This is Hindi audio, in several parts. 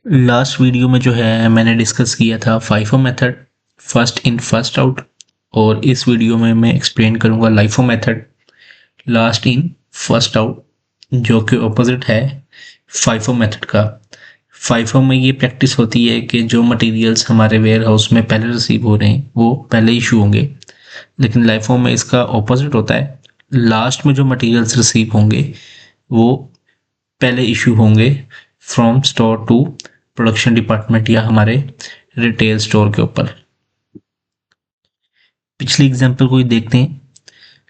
लास्ट वीडियो में जो है मैंने डिस्कस किया था FIFO method, first in first out, और इस वीडियो में मैं एक्सप्लेन करूंगा LIFO method, last in first out, जो कि ऑपोजिट है फाइफो मेथड का। फाइफो में ये प्रैक्टिस होती है कि जो मटेरियल्स हमारे वेयर हाउस में पहले रिसीव हो रहे हैं वो पहले इशू होंगे, लेकिन लाइफो में इसका ऑपोजिट होता है। लास्ट में जो मटेरियल्स रिसीव होंगे वो पहले इशू होंगे from store to production department या हमारे रिटेल स्टोर के ऊपर। पिछली एग्जांपल को ही देखते हैं।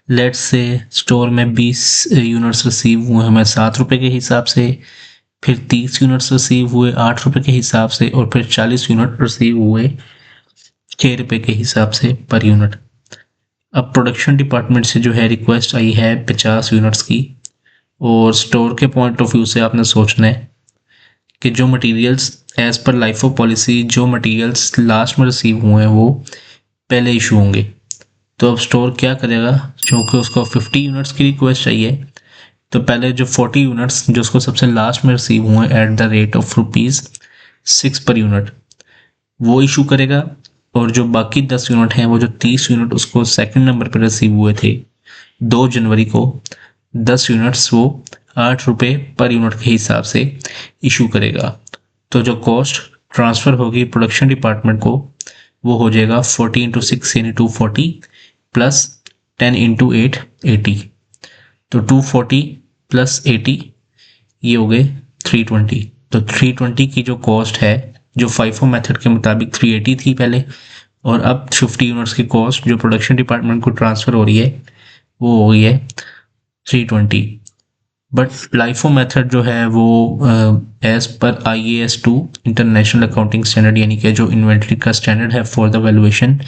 लेट्स से स्टोर में 20 यूनिट्स रिसीव हुए हमें 7 रुपये के हिसाब से, फिर 30 यूनिट्स रिसीव हुए 8 रुपये के हिसाब से, और फिर 40 यूनिट रिसीव हुए 6 रुपये के हिसाब से पर यूनिट। अब प्रोडक्शन डिपार्टमेंट से जो है रिक्वेस्ट आई है 50 यूनिट्स की, और स्टोर के पॉइंट ऑफ व्यू से आपने सोचना है कि जो materials as per LIFO policy जो मटेरियल्स लास्ट में रिसीव हुए हैं वो पहले इशू होंगे। तो अब स्टोर क्या करेगा, क्योंकि उसको 50 यूनिट्स की रिक्वेस्ट चाहिए, तो पहले जो 40 यूनिट्स जो उसको सबसे लास्ट में रिसीव हुए at the rate of ₹6 per unit वो इशू करेगा, और जो बाकी 10 यूनिट हैं वो जो 30 यूनिट उसको सेकंड नंबर पर रिसीव हुए थे 2 जनवरी को, 10 यूनिट्स वो 8 रुपये पर यूनिट के हिसाब से इशू करेगा। तो जो कॉस्ट ट्रांसफ़र होगी प्रोडक्शन डिपार्टमेंट को वो हो जाएगा 40 × 6 यानी 240 प्लस 10 × 8 80। तो 240 प्लस 80 ये हो गए 320। तो 320 की जो कॉस्ट है जो फाइफो मेथड के मुताबिक 380 थी पहले, और अब 50 यूनिट्स की कॉस्ट जो प्रोडक्शन डिपार्टमेंट को ट्रांसफ़र हो रही है वो हो गई है 320। बट लाइफो मेथड जो है वो as per IAS2 international accounting standard, यानी कि जो इन्वेंट्री का स्टैंडर्ड है for the valuation,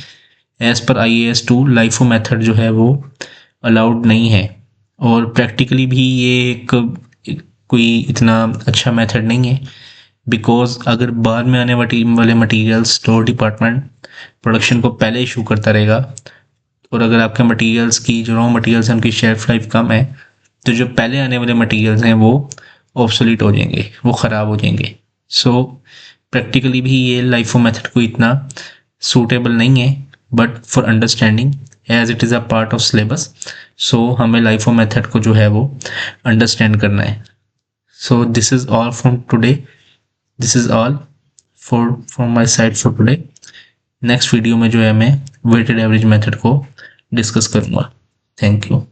as per IAS2 LIFO method जो है वो अलाउड नहीं है, और प्रैक्टिकली भी ये एक कोई इतना अच्छा मेथड नहीं है। बिकॉज अगर बाद में आने वाले मटेरियल्स स्टोर डिपार्टमेंट प्रोडक्शन को पहले इशू करता रहेगा, और अगर आपके मटेरियल्स की जो रॉ मटेरियल्स हैं उनकी शेल्फ लाइफ कम है, तो जो पहले आने वाले मटेरियल्स हैं वो ऑब्सोलीट हो जाएंगे, वो ख़राब हो जाएंगे। सो प्रैक्टिकली भी ये लाइफो मेथड को इतना सूटेबल नहीं है, but for understanding as it is a part of syllabus, so हमें लाइफो मेथड को जो है वो अंडरस्टैंड करना है। So this is all from today, this is all from my side for today. Next video में जो है मैं वेटेड एवरेज मेथड को डिस्कस करूँगा। Thank you.